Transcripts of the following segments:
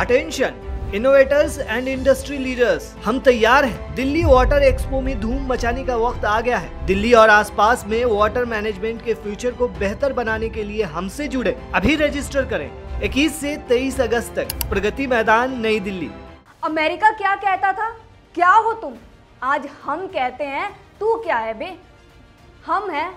Attention innovators and industry leaders, हम तैयार हैं। दिल्ली वाटर एक्सपो में धूम मचाने का वक्त आ गया है। दिल्ली और आसपास में वाटर मैनेजमेंट के फ्यूचर को बेहतर बनाने के लिए हमसे जुड़े। अभी रजिस्टर करें 21 से 23 अगस्त तक, प्रगति मैदान, नई दिल्ली। अमेरिका क्या कहता था, क्या हो तुम? आज हम कहते हैं तू क्या है बे। हम हैं,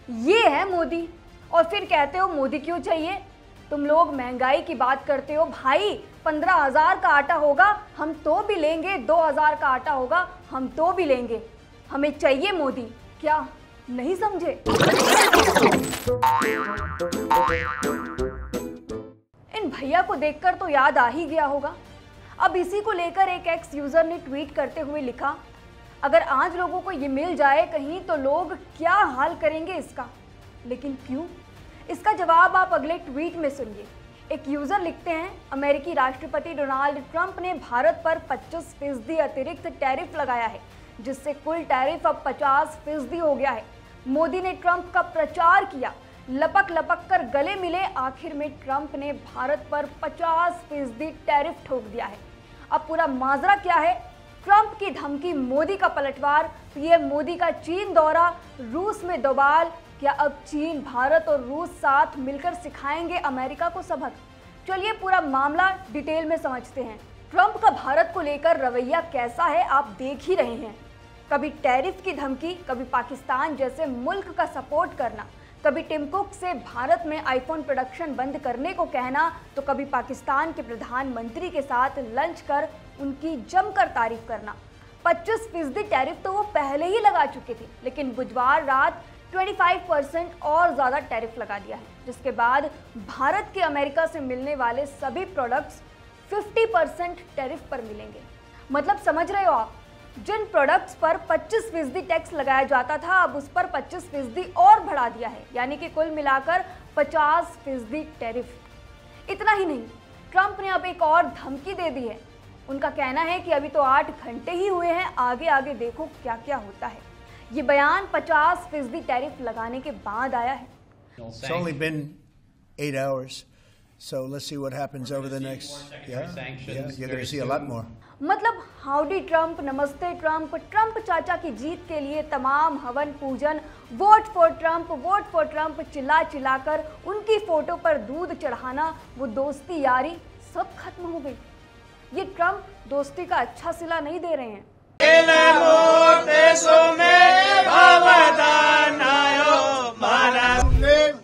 ये है मोदी। और फिर कहते हो मोदी क्यों चाहिए? तुम लोग महंगाई की बात करते हो। भाई 15,000 का आटा होगा हम तो भी लेंगे, 2,000 का आटा होगा हम तो भी लेंगे। हमें चाहिए मोदी, क्या नहीं समझे? इन भैया को देखकर तो याद आ ही गया होगा। अब इसी को लेकर एक एक्स यूजर ने ट्वीट करते हुए लिखा, अगर आज लोगों को ये मिल जाए कहीं तो लोग क्या हाल करेंगे इसका। लेकिन क्यों? इसका जवाब आप अगले ट्वीट में सुनिए। एक यूजर लिखते हैं, अमेरिकी राष्ट्रपति डोनाल्ड ट्रंप ने भारत पर 25% अतिरिक्त टैरिफ लगाया है, जिससे कुल टैरिफ अब 50% हो गया है। मोदी ने ट्रंप का प्रचार किया, लपक लपक कर गले मिले। आखिर में ट्रंप ने भारत पर 50% टैरिफ ठोक दिया है। अब पूरा माजरा क्या है? ट्रंप की धमकी, मोदी का पलटवार, पीएम मोदी का चीन दौरा, रूस में दोबाल। क्या अब चीन, भारत और रूस साथ मिलकर सिखाएंगे अमेरिका को सबक? चलिए पूरा मामला डिटेल में समझते हैं। ट्रंप का भारत को लेकर रवैया कैसा है आप देख ही रहे हैं। कभी टैरिफ की धमकी, कभी पाकिस्तान जैसे मुल्क का सपोर्ट करना, कभी टिम कुक से भारत में आईफोन प्रोडक्शन बंद करने को कहना, तो कभी पाकिस्तान के प्रधानमंत्री के साथ लंच कर उनकी जमकर तारीफ करना। 25% टैरिफ तो वो पहले ही लगा चुके थे, लेकिन बुधवार रात 25% और ज़्यादा टैरिफ लगा दिया है, जिसके बाद भारत के अमेरिका से मिलने वाले सभी प्रोडक्ट्स 50% टैरिफ पर मिलेंगे। मतलब समझ रहे हो आप, जिन प्रोडक्ट्स पर 25% टैक्स लगाया जाता था अब उस पर 25% और बढ़ा दिया है, यानी कि कुल मिलाकर 50% टैरिफ। इतना ही नहीं, ट्रंप ने अब एक और धमकी दे दी है। उनका कहना है कि अभी तो 8 घंटे ही हुए हैं, आगे आगे देखो क्या क्या होता है। ये बयान 50% टैरिफ लगाने के बाद आया है। It's only been 8 hours, so let's see what happens over the next. Yeah, you're going to see a lot more. मतलब हाउडी ट्रंप, नमस्ते ट्रंप, ट्रंप चाचा की जीत के लिए तमाम हवन पूजन, वोट फॉर ट्रंप चिल्ला चिल्लाकर उनकी फोटो पर दूध चढ़ाना, वो दोस्ती यारी सब खत्म हो गई। ये ट्रंप दोस्ती का अच्छा सिला नहीं दे रहे हैं।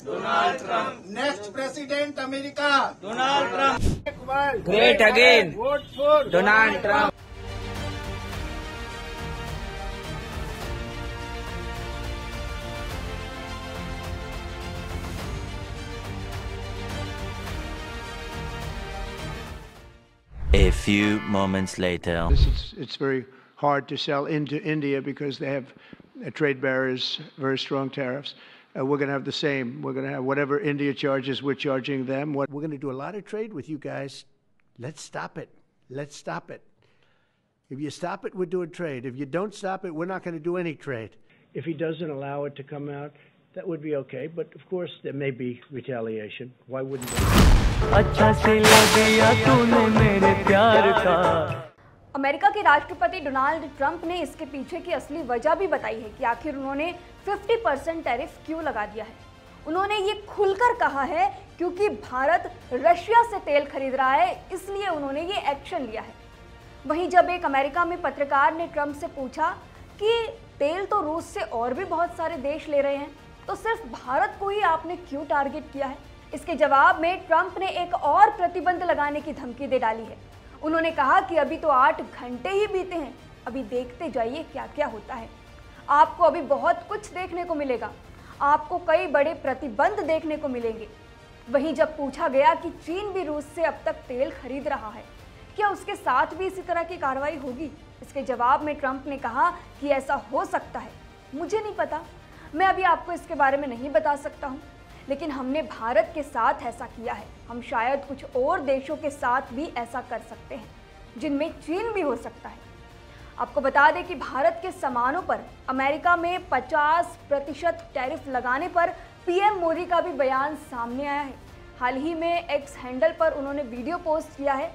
Donald Trump. Next president America. Donald Trump. Great again. Vote for Donald Trump. A few moments later. It's very hard to sell into India because they have trade barriers, very strong tariffs. We're going to have the same. We're going to have whatever India charges, we're charging them. We're going to do a lot of trade with you guys. Let's stop it. Let's stop it. If you stop it, we're doing trade. If you don't stop it, we're not going to do any trade. If he doesn't allow it to come out, that would be okay. But of course, there may be retaliation. Why wouldn't there? अच्छा सिला दिया तूने मेरे प्यार का। America के राष्ट्रपति Donald Trump ने इसके पीछे की असली वजह भी बताई है कि आखिर उन्होंने 50% टैरिफ क्यों लगा दिया है। उन्होंने ये खुलकर कहा है क्योंकि भारत रशिया से तेल खरीद रहा है, इसलिए उन्होंने ये एक्शन लिया है। वहीं जब एक अमेरिका में पत्रकार ने ट्रंप से पूछा कि तेल तो रूस से और भी बहुत सारे देश ले रहे हैं, तो सिर्फ भारत को ही आपने क्यों टारगेट किया है? इसके जवाब में ट्रंप ने एक और प्रतिबंध लगाने की धमकी दे डाली है। उन्होंने कहा कि अभी तो 8 घंटे ही बीते हैं, अभी देखते जाइए क्या क्या होता है। आपको अभी बहुत कुछ देखने को मिलेगा, आपको कई बड़े प्रतिबंध देखने को मिलेंगे। वहीं जब पूछा गया कि चीन भी रूस से अब तक तेल खरीद रहा है, क्या उसके साथ भी इसी तरह की कार्रवाई होगी? इसके जवाब में ट्रंप ने कहा कि ऐसा हो सकता है, मुझे नहीं पता, मैं अभी आपको इसके बारे में नहीं बता सकता हूँ, लेकिन हमने भारत के साथ ऐसा किया है। हम शायद कुछ और देशों के साथ भी ऐसा कर सकते हैं, जिनमें चीन भी हो सकता है। आपको बता दें कि भारत के सामानों पर अमेरिका में 50% टैरिफ लगाने पर पीएम मोदी का भी बयान सामने आया है। हाल ही में एक्स हैंडल पर उन्होंने वीडियो पोस्ट किया है।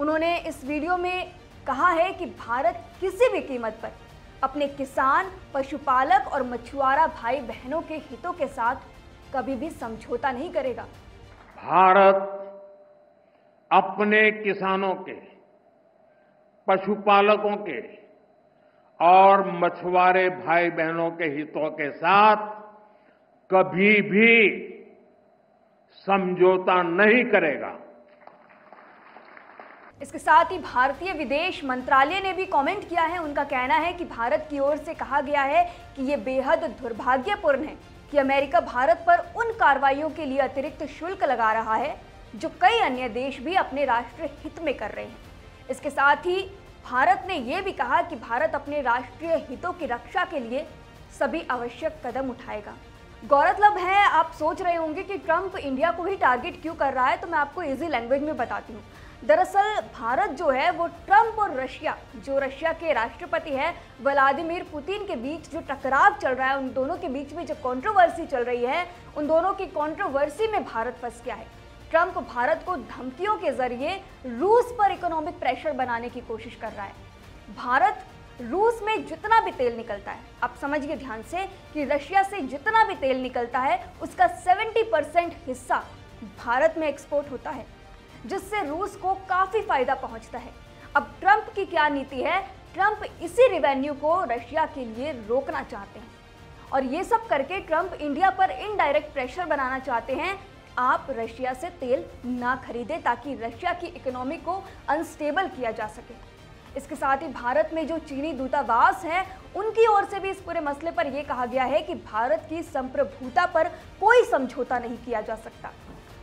उन्होंने इस वीडियो में कहा है कि भारत किसी भी कीमत पर अपने किसान, पशुपालक और मछुआरा भाई बहनों के हितों के साथ कभी भी समझौता नहीं करेगा। भारत अपने किसानों के, पशुपालकों के और मछुआरे भाई बहनों के हितों के साथ कभी भी समझौता नहीं करेगा। इसके साथ ही भारतीय विदेश मंत्रालय ने भी कमेंट किया है। उनका कहना है कि भारत की ओर से कहा गया है कि ये बेहद दुर्भाग्यपूर्ण है कि अमेरिका भारत पर उन कार्रवाइयों के लिए अतिरिक्त शुल्क लगा रहा है जो कई अन्य देश भी अपने राष्ट्रीय हित में कर रहे हैं। इसके साथ ही भारत ने यह भी कहा कि भारत अपने राष्ट्रीय हितों की रक्षा के लिए सभी आवश्यक कदम उठाएगा। गौरतलब है, आप सोच रहे होंगे कि ट्रंप इंडिया को ही टारगेट क्यों कर रहा है, तो मैं आपको इजी लैंग्वेज में बताती हूँ। दरअसल भारत जो है वो ट्रंप और रशिया, जो रशिया के राष्ट्रपति है व्लादिमीर पुतिन के बीच जो टकराव चल रहा है, उन दोनों के बीच में जो कंट्रोवर्सी चल रही है, उन दोनों की कंट्रोवर्सी में भारत फंस गया है। ट्रंप भारत को धमकियों के जरिए रूस पर इकोनॉमिक प्रेशर बनाने की कोशिश कर रहा है। भारत रूस में जितना भी तेल निकलता है, आप समझिए ध्यान से कि रशिया से जितना भी तेल निकलता है उसका 70% हिस्सा भारत में एक्सपोर्ट होता है, जिससे रूस को काफी फायदा पहुंचता है। अब ट्रंप की क्या नीति है? ट्रंप इसी रेवेन्यू को रशिया के लिए रोकना चाहते हैं और ये सब करके ट्रंप इंडिया पर इनडायरेक्ट प्रेशर बनाना चाहते हैं, आप रशिया से तेल ना खरीदें ताकि रशिया की इकोनॉमी को अनस्टेबल किया जा सके। इसके साथ ही भारत में जो चीनी दूतावास है उनकी ओर से भी इस पूरे मसले पर यह कहा गया है कि भारत की संप्रभुता पर कोई समझौता नहीं किया जा सकता।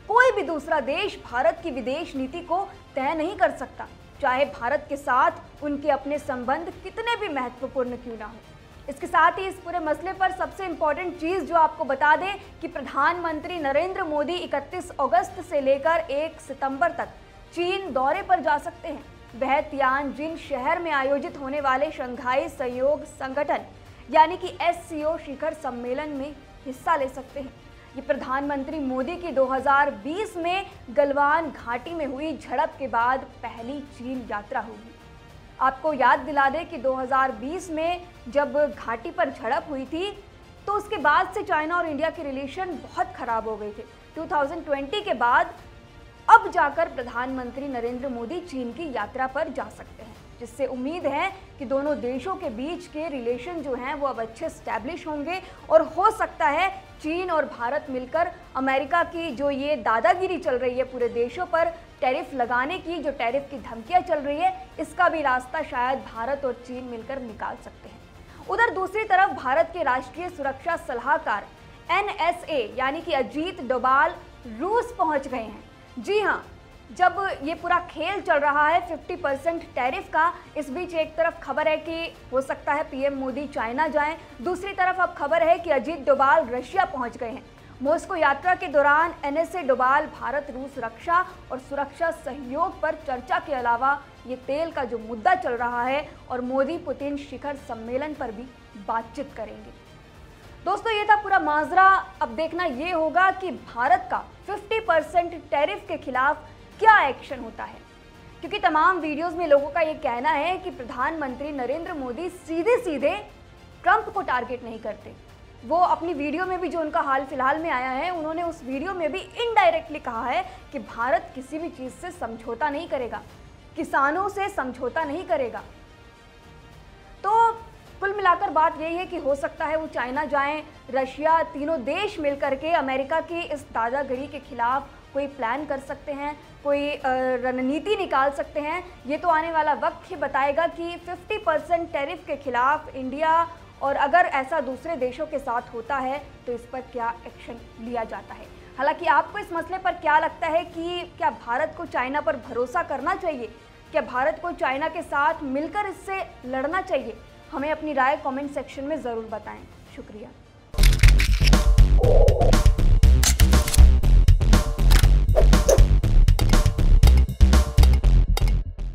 कोई भी दूसरा देश भारत की विदेश नीति को तय नहीं कर सकता, चाहे भारत के साथ उनके अपने संबंध कितने भी महत्वपूर्ण क्यों ना हो। इसके साथ ही इस पूरे मसले पर सबसे इंपॉर्टेंट चीज जो आपको बता दें कि प्रधानमंत्री नरेंद्र मोदी 31 अगस्त से लेकर 1 सितंबर तक चीन दौरे पर जा सकते हैं। वह तियानजिन शहर में आयोजित होने वाले शंघाई सहयोग संगठन यानी कि SCO शिखर सम्मेलन में हिस्सा ले सकते हैं। ये प्रधानमंत्री मोदी की 2020 में गलवान घाटी में हुई झड़प के बाद पहली चीन यात्रा होगी। आपको याद दिला दें कि 2020 में जब घाटी पर झड़प हुई थी तो उसके बाद से चाइना और इंडिया के रिलेशन बहुत खराब हो गए थे। 2020 के बाद अब जाकर प्रधानमंत्री नरेंद्र मोदी चीन की यात्रा पर जा सकते हैं, जिससे उम्मीद है कि दोनों देशों के बीच के रिलेशन जो हैं वो अब अच्छे स्टैब्लिश होंगे और हो सकता है चीन और भारत मिलकर अमेरिका की जो ये दादागिरी चल रही है पूरे देशों पर टैरिफ लगाने की, जो टैरिफ की धमकियां चल रही है, इसका भी रास्ता शायद भारत और चीन मिलकर निकाल सकते हैं। उधर दूसरी तरफ भारत के राष्ट्रीय सुरक्षा सलाहकार NSA यानी कि अजीत डोभाल रूस पहुंच गए हैं। जी हाँ, जब ये पूरा खेल चल रहा है 50% टैरिफ का, इस बीच एक तरफ खबर है कि हो सकता है PM मोदी चाइना जाएं, दूसरी तरफ अब खबर है कि अजीत डोभाल रशिया पहुंच गए हैं। मॉस्को यात्रा के दौरान NSA डोभाल भारत रूस रक्षा और सुरक्षा सहयोग पर चर्चा के अलावा ये तेल का जो मुद्दा चल रहा है और मोदी पुतिन शिखर सम्मेलन पर भी बातचीत करेंगे। दोस्तों, ये था पूरा माजरा। अब देखना ये होगा कि भारत का 50% टैरिफ के खिलाफ क्या एक्शन होता है, क्योंकि तमाम वीडियोस में लोगों का ये कहना है कि प्रधानमंत्री नरेंद्र मोदी सीधे सीधे ट्रंप को टारगेट नहीं करते। वो अपनी वीडियो में भी जो उनका हाल फिलहाल में आया है, उन्होंने उस वीडियो में भी इनडायरेक्टली कहा है कि भारत किसी भी चीज़ से समझौता नहीं करेगा, किसानों से समझौता नहीं करेगा। तो कुल मिलाकर बात यही है कि हो सकता है वो चाइना जाएं, रशिया, तीनों देश मिलकर के अमेरिका की इस दादागिरी के खिलाफ कोई प्लान कर सकते हैं, कोई रणनीति निकाल सकते हैं। ये तो आने वाला वक्त ही बताएगा कि 50% टैरिफ के खिलाफ इंडिया और अगर ऐसा दूसरे देशों के साथ होता है तो इस पर क्या एक्शन लिया जाता है। हालांकि आपको इस मसले पर क्या लगता है कि क्या भारत को चाइना पर भरोसा करना चाहिए, क्या भारत को चाइना के साथ मिलकर इससे लड़ना चाहिए? हमें अपनी राय कमेंट सेक्शन में ज़रूर बताएं। शुक्रिया।